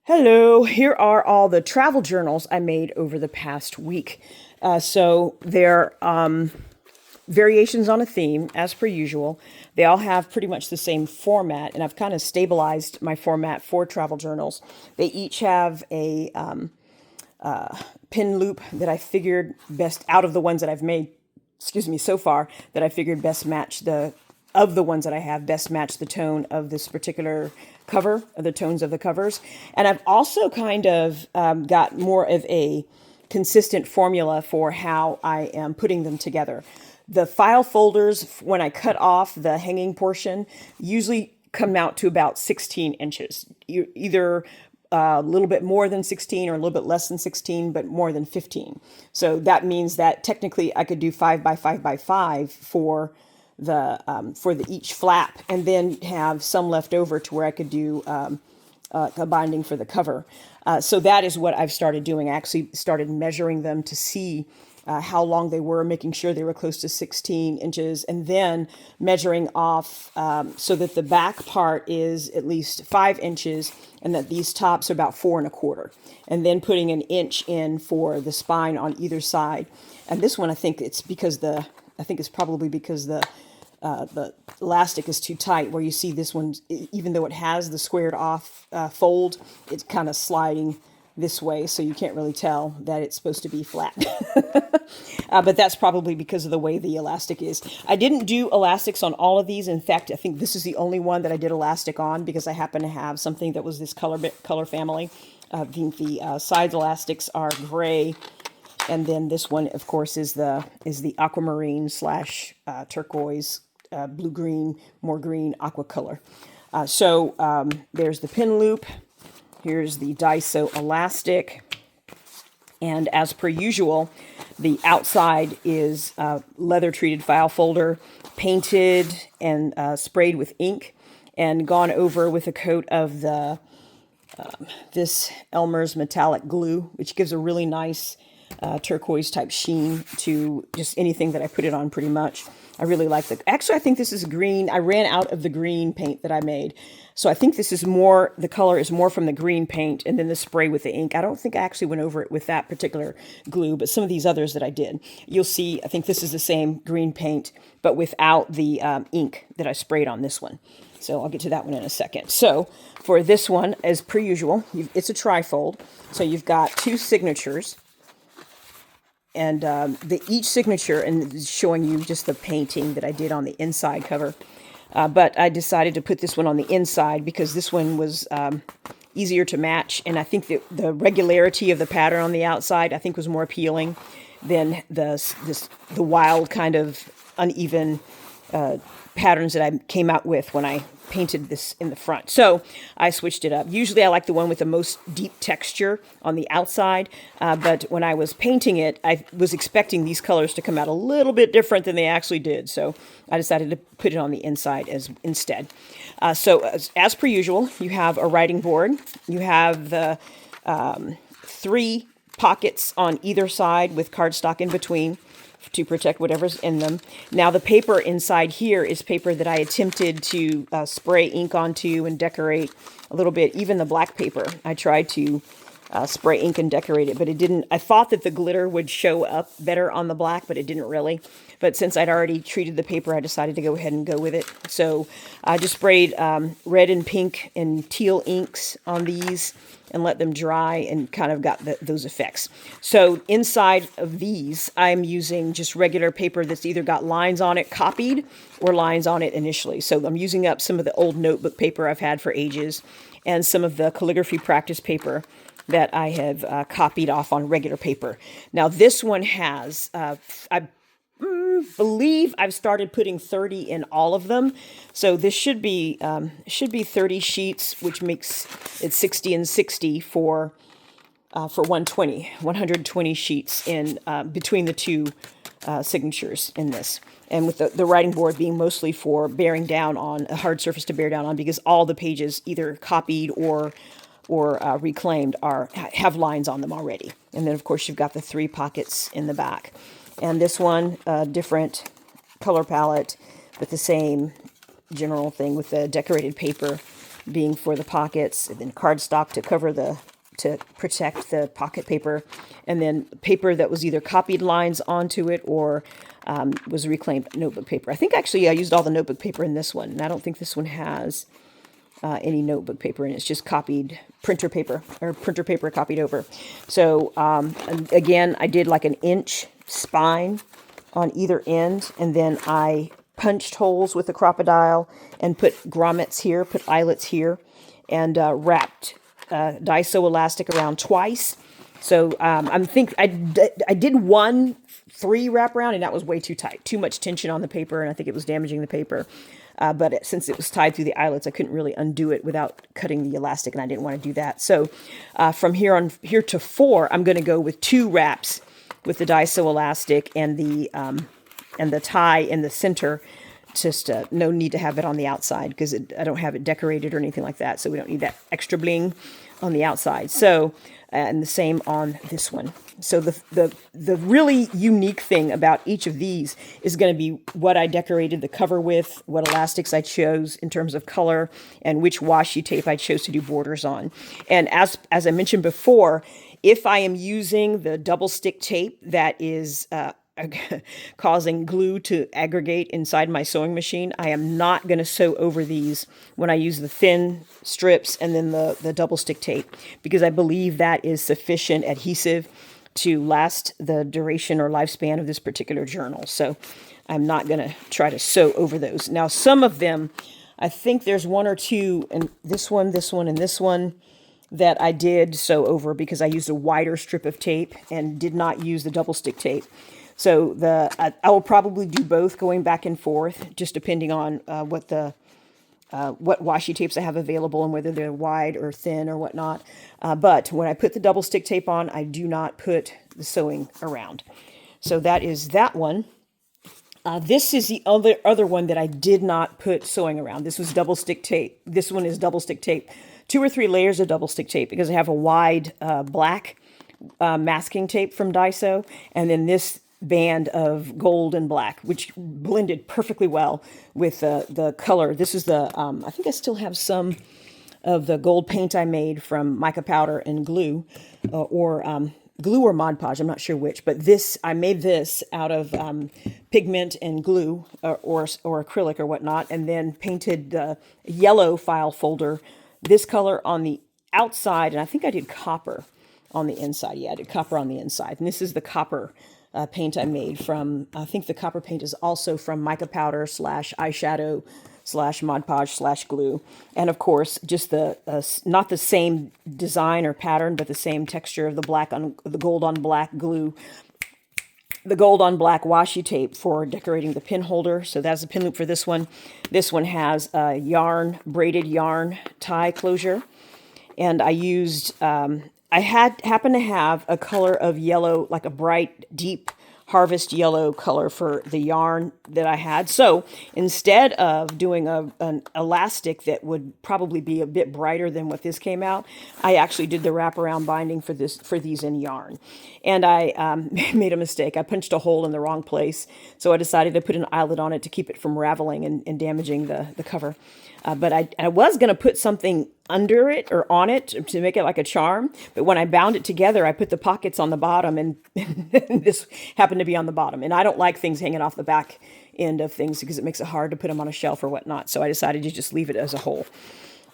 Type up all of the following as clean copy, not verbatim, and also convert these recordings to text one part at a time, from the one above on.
Hello, here are all the travel journals I made over the past week. So they're variations on a theme, as per usual. They all have pretty much the same format, and I've kind of stabilized my format for travel journals. They each have a pin loop that I figured best out of the ones that I've made, excuse me, so far, that I figured best match the of the ones that I have best match the tone of this particular cover, or the tones of the covers. And I've also kind of got more of a consistent formula for how I am putting them together. The file folders, when I cut off the hanging portion, usually come out to about 16 inches. You either a little bit more than 16 or a little bit less than 16, but more than 15. So that means that technically I could do 5 by 5 by 5 for the each flap, and then have some left over to where I could do a binding for the cover. So that is what I've started doing. I actually started measuring them to see how long they were, making sure they were close to 16 inches, and then measuring off so that the back part is at least 5 inches and that these tops are about 4 1/4. And then putting an inch in for the spine on either side. And this one, I think it's probably because the elastic is too tight, where you see this one, even though it has the squared off fold, it's kind of sliding this way, so you can't really tell that it's supposed to be flat. But that's probably because of the way the elastic is. I didn't do elastics on all of these. In fact, I think this is the only one that I did elastic on because I happen to have something that was this color family. I think the side elastics are gray, and then this one, of course, is the aquamarine slash turquoise, blue green, more green aqua color. So there's the pin loop. Here's the Daiso elastic. And as per usual, the outside is leather treated file folder, painted and sprayed with ink, and gone over with a coat of the this Elmer's metallic glue, which gives a really nice turquoise type sheen to just anything that I put it on, pretty much. I really like actually, I think this is green. I ran out of the green paint that I made. So I think this is more, the color is more from the green paint and then the spray with the ink. I don't think I actually went over it with that particular glue, but some of these others that I did. You'll see, I think this is the same green paint, but without the ink that I sprayed on this one. So I'll get to that one in a second. So for this one, as per usual, it's a trifold. So you've got two signatures. And each signature, and showing you just the painting that I did on the inside cover. But I decided to put this one on the inside because this one was easier to match. And I think that the regularity of the pattern on the outside, I think, was more appealing than the wild kind of uneven patterns that I came out with when I painted this in the front. So I switched it up. Usually I like the one with the most deep texture on the outside, but when I was painting it, I was expecting these colors to come out a little bit different than they actually did. So I decided to put it on the inside instead. So as per usual, you have a writing board. You have the 3 pockets on either side with cardstock in between to protect whatever's in them. Now the paper inside here is paper that I attempted to spray ink onto and decorate a little bit. Even the black paper, I tried to spray ink and decorate it, but it didn't. I thought that the glitter would show up better on the black, but it didn't really. But since I'd already treated the paper, I decided to go ahead and go with it. So I just sprayed red and pink and teal inks on these and let them dry and kind of got those effects. So inside of these, I'm using just regular paper that's either got lines on it copied or lines on it initially. So I'm using up some of the old notebook paper I've had for ages and some of the calligraphy practice paper that I have copied off on regular paper. Now this one has, I believe I've started putting 30 in all of them. So this should be 30 sheets, which makes it 60 and 60 for 120 sheets in between the two signatures in this. And with the writing board being mostly for bearing down on a hard surface to bear down on, because all the pages either copied or reclaimed have lines on them already. And then of course you've got the 3 pockets in the back. And this one, different color palette, but the same general thing with the decorated paper being for the pockets, and then cardstock to protect the pocket paper, and then paper that was either copied lines onto it or was reclaimed notebook paper. I think actually I used all the notebook paper in this one, and I don't think this one has any notebook paper in it. It's just copied printer paper, or printer paper copied over. So again, I did like an inch spine on either end, and then I punched holes with the Crop-A-Dile and put grommets here, put eyelets here, and wrapped Daiso elastic around twice. So I did 1 3 wrap around, and that was way too tight, too much tension on the paper, and I think it was damaging the paper. But since it was tied through the eyelets, I couldn't really undo it without cutting the elastic, and I didn't want to do that. So from here to 4, I'm going to go with 2 wraps with the Daiso elastic and the tie in the center. Just no need to have it on the outside because I don't have it decorated or anything like that. So we don't need that extra bling on the outside. So, and the same on this one. So the really unique thing about each of these is going to be what I decorated the cover with, what elastics I chose in terms of color, and which washi tape I chose to do borders on. And as I mentioned before, if I am using the double stick tape that is causing glue to aggregate inside my sewing machine, I am not going to sew over these when I use the thin strips and then the double stick tape, because I believe that is sufficient adhesive to last the duration or lifespan of this particular journal. So I'm not going to try to sew over those. Now, some of them, I think there's 1 or 2, and this one, and this one, that I did sew over because I used a wider strip of tape and did not use the double stick tape. So I will probably do both, going back and forth, just depending on what washi tapes I have available and whether they're wide or thin or whatnot. But when I put the double stick tape on, I do not put the sewing around. So that is that one. This is the other one that I did not put sewing around. This was double stick tape. This one is double stick tape. 2 or 3 layers of double stick tape because I have a wide black masking tape from Daiso, and then this band of gold and black, which blended perfectly well with the color. This is I think I still have some of the gold paint I made from mica powder and glue, or glue or Mod Podge, I'm not sure which, but I made this out of pigment and glue or acrylic or whatnot, and then painted the yellow file folder, this color on the outside, and I think I did copper on the inside. Yeah, I did copper on the inside, and this is the copper paint I made from, I think the copper paint is also from mica powder / eyeshadow / Mod Podge / glue. And of course, just not the same design or pattern, but the same texture of the gold on black glue, the gold on black washi tape for decorating the pin holder. So that's the pin loop for this one. This one has a braided yarn tie closure. And I used, happened to have a color of yellow, like a bright, deep harvest yellow color for the yarn that I had. So instead of doing an elastic that would probably be a bit brighter than what this came out, I actually did the wraparound binding for these in yarn. And I made a mistake. I punched a hole in the wrong place. So I decided to put an eyelet on it to keep it from raveling and damaging the cover. But I was going to put something under it or on it to make it like a charm. But when I bound it together, I put the pockets on the bottom, and this happened to be on the bottom. And I don't like things hanging off the back end of things because it makes it hard to put them on a shelf or whatnot. So I decided to just leave it as a whole.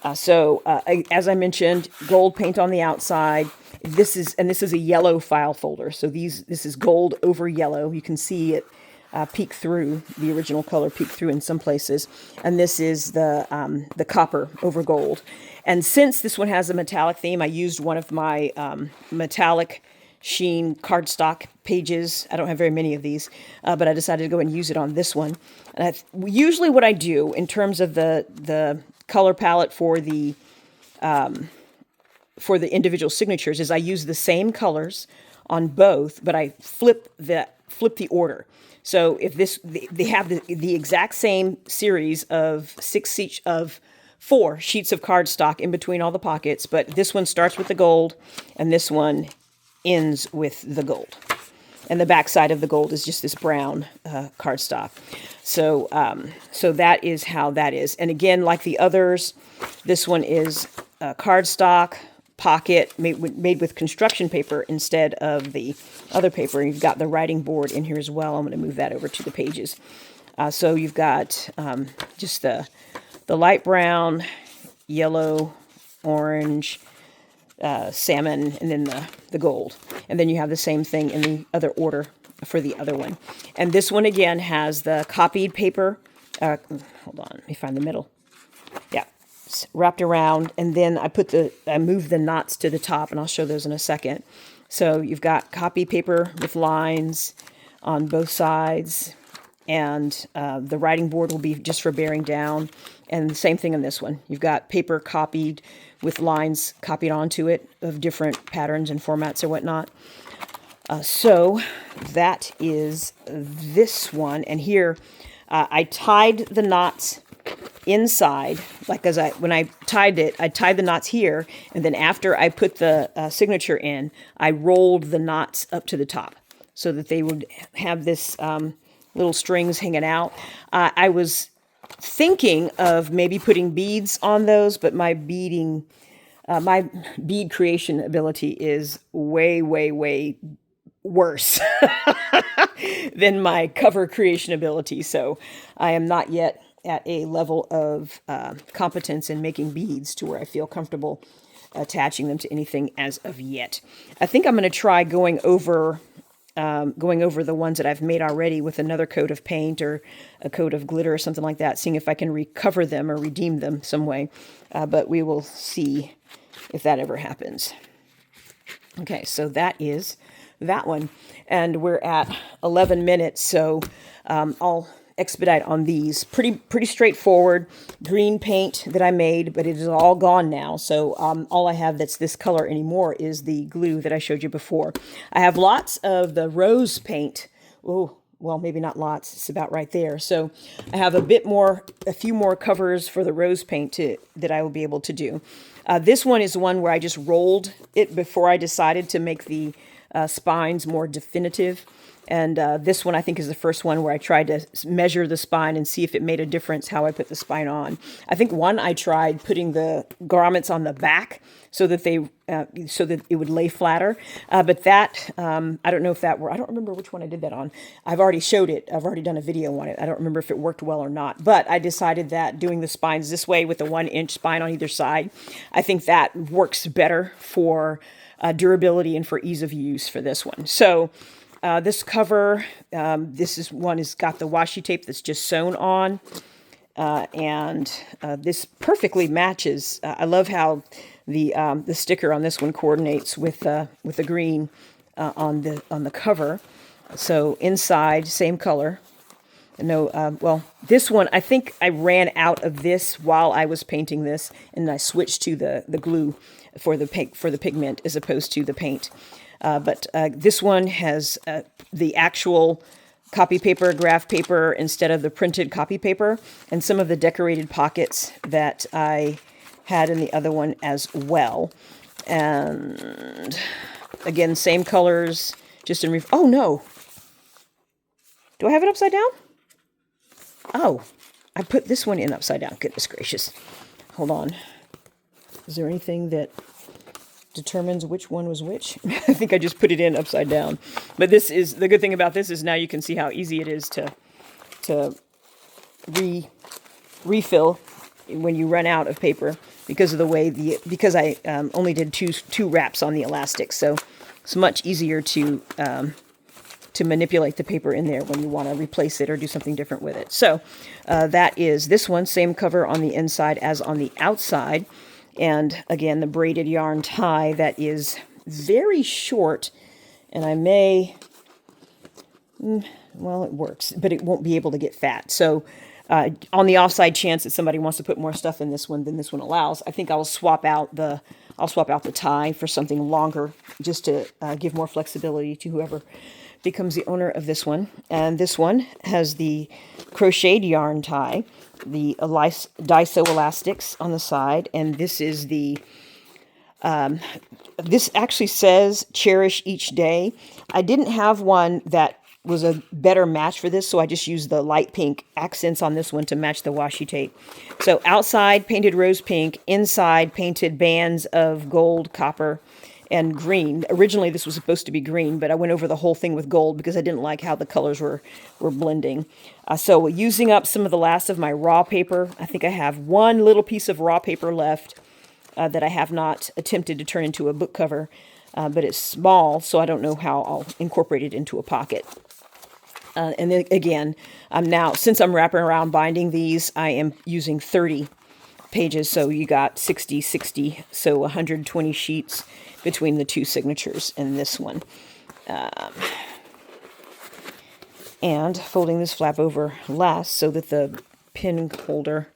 As I mentioned, gold paint on the outside. This is a yellow file folder. So this is gold over yellow. You can see it peek through, the original color peek through in some places. And this is the copper over gold. And since this one has a metallic theme, I used one of my metallic sheen cardstock pages. I don't have very many of these, but I decided to go and use it on this one. And usually what I do in terms of the color palette for the individual signatures is I use the same colors on both, but I flip the order. So if they have the exact same series of 4 sheets of cardstock in between all the pockets, but this one starts with the gold and this one ends with the gold. And the back side of the gold is just this brown cardstock. So, so that is how that is. And again, like the others, this one is cardstock, pocket, made with construction paper instead of the other paper. And you've got the writing board in here as well. I'm going to move that over to the pages. So you've got just the light brown, yellow, orange, salmon, and then the gold. And then you have the same thing in the other order for the other one. And this one again has the copied paper. Hold on, let me find the middle. Yeah, it's wrapped around, and then I moved the knots to the top, and I'll show those in a second. So you've got copy paper with lines on both sides, and the writing board will be just for bearing down. And the same thing in this one. You've got paper copied with lines copied onto it of different patterns and formats or whatnot. So that is this one. And here I tied the knots inside, like when I tied it, I tied the knots here. And then after I put the signature in, I rolled the knots up to the top so that they would have this little strings hanging out. I was thinking of maybe putting beads on those, but my bead creation ability is way, way, way worse than my cover creation ability. So I am not yet at a level of competence in making beads to where I feel comfortable attaching them to anything as of yet. I think I'm going to try going over the ones that I've made already with another coat of paint or a coat of glitter or something like that, seeing if I can recover them or redeem them some way. But we will see if that ever happens. Okay, so that is that one. And we're at 11 minutes, so I'll expedite on these. Pretty straightforward. Green paint that I made, but it is all gone now. So all I have that's this color anymore is the glue that I showed you before. I have lots of the rose paint. Oh, well, maybe not lots. It's about right there. So I have a few more covers for the rose paint that I will be able to do. This one is one where I just rolled it before I decided to make the spines more definitive. And this one, I think, is the first one where I tried to measure the spine and see if it made a difference how I put the spine on. I think I tried putting the grommets on the back so that it would lay flatter. But that, I don't know if that I don't remember which one I did that on. I've already showed it. I've already done a video on it. I don't remember if it worked well or not. But I decided that doing the spines this way with the 1-inch spine on either side, I think that works better for durability and for ease of use for this one. So this cover, this one has got the washi tape that's just sewn on, and this perfectly matches. I love how the sticker on this one coordinates with the green on the cover. So inside, same color. No, well, this one, I think I ran out of this while I was painting this, and I switched to the glue for the pigment as opposed to the paint. But this one has the actual copy paper, graph paper, instead of the printed copy paper, and some of the decorated pockets that I had in the other one as well. And again, same colors, just in oh no! Do I have it upside down? Oh, I put this one in upside down. Goodness gracious. Hold on. Is there anything that determines which one was which? I think I just put it in upside down. But this is the good thing about this is now you can see how easy it is to refill when you run out of paper because of the way because I only did two wraps on the elastic, so it's much easier to manipulate the paper in there when you want to replace it or do something different with it. So that is this one, same cover on the inside as on the outside. And again, the braided yarn tie that is very short, and I may, well, it works, but it won't be able to get fat. So on the offside chance that somebody wants to put more stuff in this one than this one allows, I think I'll swap out the tie for something longer just to give more flexibility to whoever becomes the owner of this one. And this one has the crocheted yarn tie, the Daiso elastics on the side, and this is the This actually says cherish each day. I didn't have one that was a better match for this, so I just used the light pink accents on this one to match the washi tape. So outside painted rose pink, inside painted bands of gold, copper, and green. Originally this was supposed to be green, but I went over the whole thing with gold because I didn't like how the colors were blending. So using up some of the last of my raw paper, I think I have one little piece of raw paper left that I have not attempted to turn into a book cover, but it's small, so I don't know how I'll incorporate it into a pocket. And then again, since I'm wrapping around binding these, I am using 30 pages, so you got 60, 60, so 120 sheets between the two signatures and this one. And folding this flap over last so that the pin holder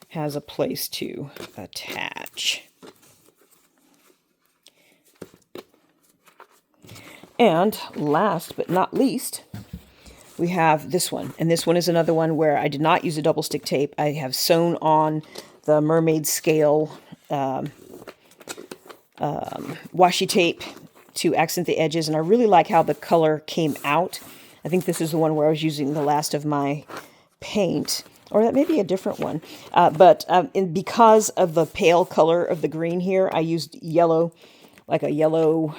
has a place to attach. And last but not least, we have this one. And this one is another one where I did not use a double stick tape. I have sewn on the mermaid scale washi tape to accent the edges. And I really like how the color came out. I think this is the one where I was using the last of my paint. Or that may be a different one. Because of the pale color of the green here, I used yellow, like a yellow,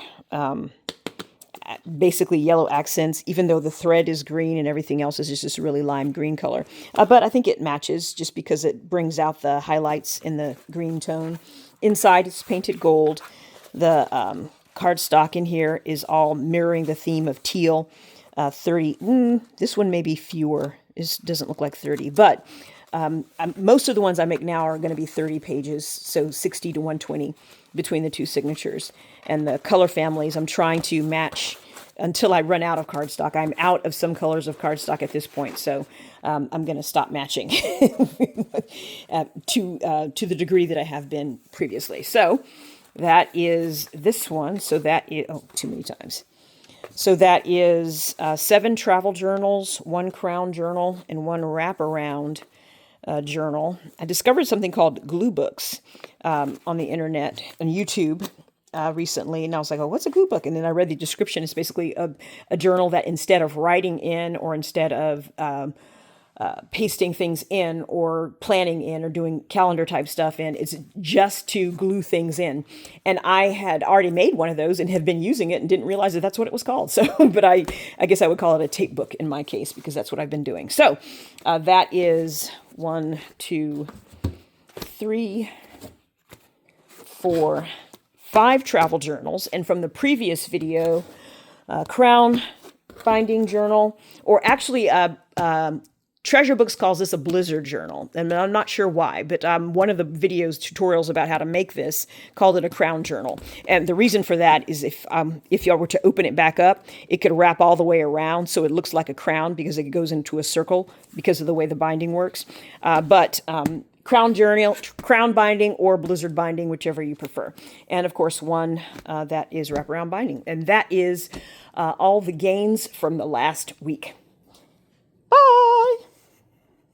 basically yellow accents, even though the thread is green and everything else is just this really lime green color. But I think it matches just because it brings out the highlights in the green tone. Inside, it's painted gold. The cardstock in here is all mirroring the theme of teal. 30, this one may be fewer. This doesn't look like 30, but most of the ones I make now are going to be 30 pages, so 60 to 120 between the two signatures. And the color families, I'm trying to match until I run out of cardstock. I'm out of some colors of cardstock at this point, so I'm going to stop matching to the degree that I have been previously. So that is this one. So that is, too many times. So that is 7 travel journals, 1 crown journal, and 1 wraparound journal. I discovered something called glue books on the internet, on YouTube recently, and I was like, oh, what's a glue book? And then I read the description. It's basically a journal that instead of writing in or instead of pasting things in or planning in or doing calendar type stuff in, it's just to glue things in. And I had already made one of those and have been using it and didn't realize that that's what it was called. So, but I guess I would call it a tape book in my case because that's what I've been doing. So that is 1, 2, 3, 4, 5 travel journals. And from the previous video, crown binding journal, or actually Treasure Books calls this a blizzard journal, and I'm not sure why, but one of the videos tutorials about how to make this called it a crown journal. And the reason for that is if y'all were to open it back up, it could wrap all the way around so it looks like a crown because it goes into a circle because of the way the binding works. Crown journal, crown binding, or blizzard binding, whichever you prefer. And of course, one that is wraparound binding. And that is all the gains from the last week.